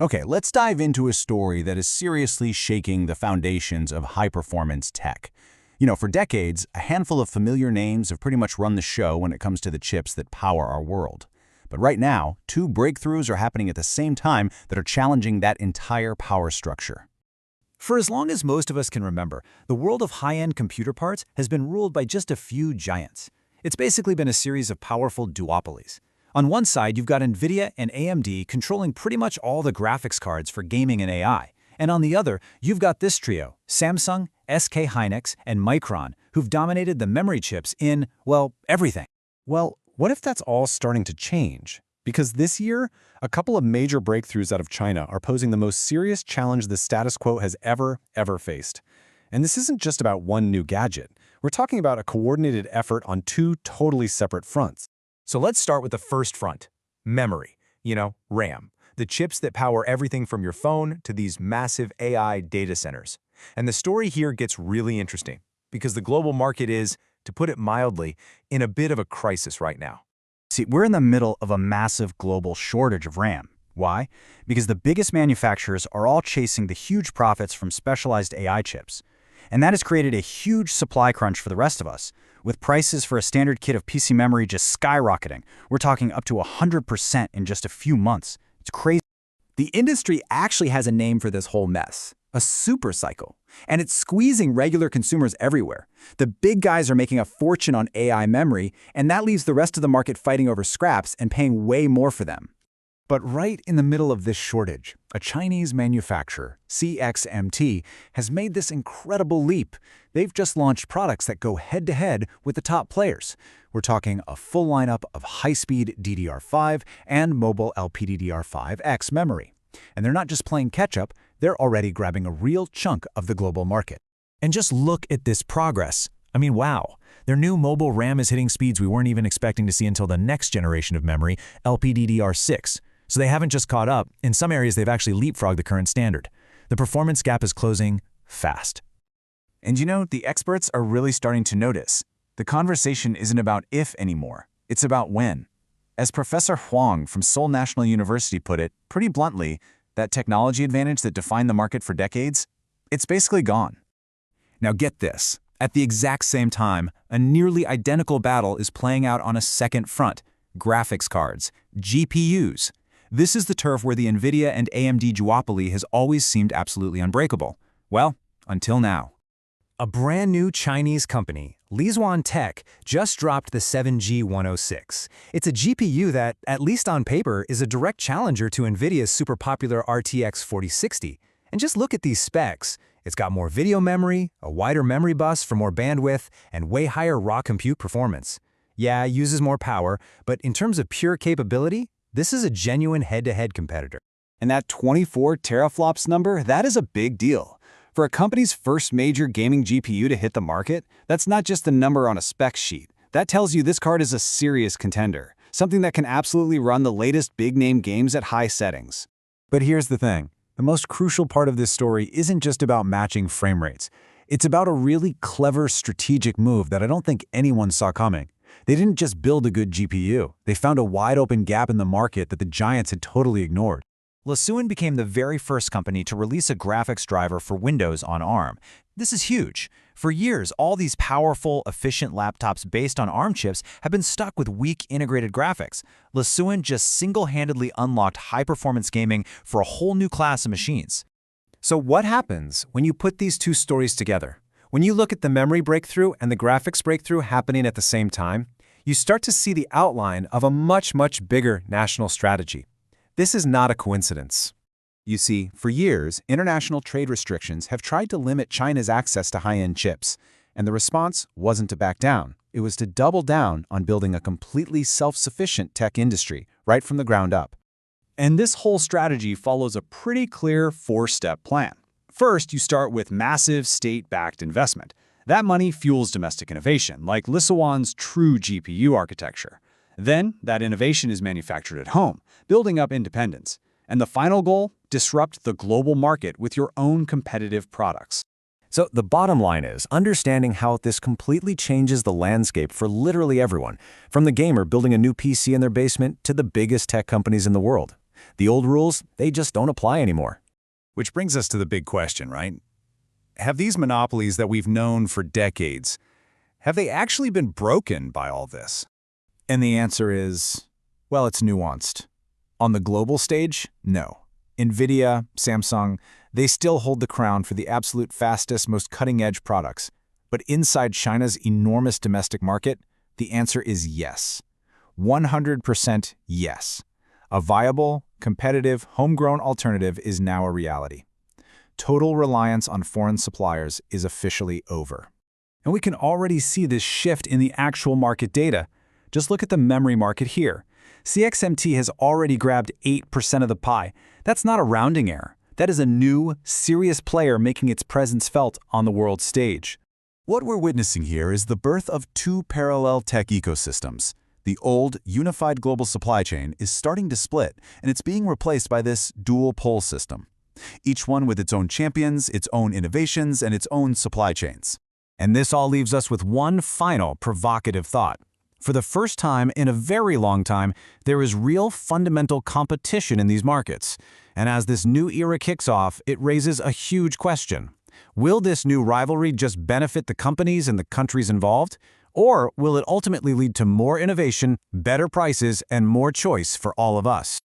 Okay, let's dive into a story that is seriously shaking the foundations of high-performance tech. For decades, a handful of familiar names have pretty much run the show when it comes to the chips that power our world. But right now, two breakthroughs are happening at the same time that are challenging that entire power structure. For as long as most of us can remember, the world of high-end computer parts has been ruled by just a few giants. It's basically been a series of powerful duopolies. On one side, you've got NVIDIA and AMD controlling pretty much all the graphics cards for gaming and AI. And on the other, you've got this trio, Samsung, SK Hynix, and Micron, who've dominated the memory chips in, well, everything. Well, what if that's all starting to change? Because this year, a couple of major breakthroughs out of China are posing the most serious challenge the status quo has ever faced. And this isn't just about one new gadget. We're talking about a coordinated effort on two totally separate fronts. So let's start with the first front, memory, RAM, the chips that power everything from your phone to these massive AI data centers. And the story here gets really interesting because the global market is, to put it mildly, in a bit of a crisis right now. See, we're in the middle of a massive global shortage of RAM. Why? Because the biggest manufacturers are all chasing the huge profits from specialized AI chips. And that has created a huge supply crunch for the rest of us, with prices for a standard kit of PC memory just skyrocketing. We're talking up to 100% in just a few months. It's crazy. The industry actually has a name for this whole mess, a super cycle, and it's squeezing regular consumers everywhere. The big guys are making a fortune on AI memory, and that leaves the rest of the market fighting over scraps and paying way more for them. But right in the middle of this shortage, a Chinese manufacturer, CXMT, has made this incredible leap. They've just launched products that go head-to-head with the top players. We're talking a full lineup of high-speed DDR5 and mobile LPDDR5X memory. And they're not just playing catch-up, they're already grabbing a real chunk of the global market. And just look at this progress. I mean, wow. Their new mobile RAM is hitting speeds we weren't even expecting to see until the next generation of memory, LPDDR6. So they haven't just caught up. In some areas, they've actually leapfrogged the current standard. The performance gap is closing fast. And the experts are really starting to notice. The conversation isn't about if anymore. It's about when. As Professor Huang from Seoul National University put it, pretty bluntly, that technology advantage that defined the market for decades, it's basically gone. Now get this. At the exact same time, a nearly identical battle is playing out on a second front, graphics cards, GPUs. This is the turf where the NVIDIA and AMD duopoly has always seemed absolutely unbreakable. Well, until now. A brand new Chinese company, Lisuan Tech, just dropped the 7G106. It's a GPU that, at least on paper, is a direct challenger to NVIDIA's super popular RTX 4060. And just look at these specs. It's got more video memory, a wider memory bus for more bandwidth, and way higher raw compute performance. Yeah, it uses more power, but in terms of pure capability, this is a genuine head-to-head competitor. And that 24 teraflops number, that is a big deal. For a company's first major gaming GPU to hit the market, that's not just a number on a spec sheet. That tells you this card is a serious contender, something that can absolutely run the latest big-name games at high settings. But here's the thing. The most crucial part of this story isn't just about matching frame rates. It's about a really clever strategic move that I don't think anyone saw coming. They didn't just build a good GPU. They found a wide-open gap in the market that the giants had totally ignored. Lisuan became the very first company to release a graphics driver for Windows on ARM. This is huge. For years, all these powerful, efficient laptops based on ARM chips have been stuck with weak integrated graphics. Lisuan just single-handedly unlocked high-performance gaming for a whole new class of machines. So what happens when you put these two stories together? When you look at the memory breakthrough and the graphics breakthrough happening at the same time, you start to see the outline of a much bigger national strategy. This is not a coincidence. You see, for years, international trade restrictions have tried to limit China's access to high-end chips, and the response wasn't to back down. It was to double down on building a completely self-sufficient tech industry right from the ground up. And this whole strategy follows a pretty clear four-step plan. First, you start with massive state-backed investment. That money fuels domestic innovation, like Lisuan's true GPU architecture. Then, that innovation is manufactured at home, building up independence. And the final goal? Disrupt the global market with your own competitive products. So the bottom line is understanding how this completely changes the landscape for literally everyone, from the gamer building a new PC in their basement to the biggest tech companies in the world. The old rules, they just don't apply anymore. Which brings us to the big question, right? Have these monopolies that we've known for decades, have they actually been broken by all this? And the answer is, well, it's nuanced. On the global stage, no. NVIDIA, Samsung, they still hold the crown for the absolute fastest, most cutting-edge products. But inside China's enormous domestic market, the answer is yes. 100% yes. A viable, competitive, homegrown alternative is now a reality. Total reliance on foreign suppliers is officially over. And we can already see this shift in the actual market data. Just look at the memory market here. CXMT has already grabbed 8% of the pie. That's not a rounding error. That is a new, serious player making its presence felt on the world stage. What we're witnessing here is the birth of two parallel tech ecosystems. The old, unified global supply chain is starting to split, and it's being replaced by this dual-pole system. Each one with its own champions, its own innovations, and its own supply chains. And this all leaves us with one final provocative thought. For the first time in a very long time, there is real fundamental competition in these markets. And as this new era kicks off, it raises a huge question. Will this new rivalry just benefit the companies and the countries involved? Or will it ultimately lead to more innovation, better prices, and more choice for all of us?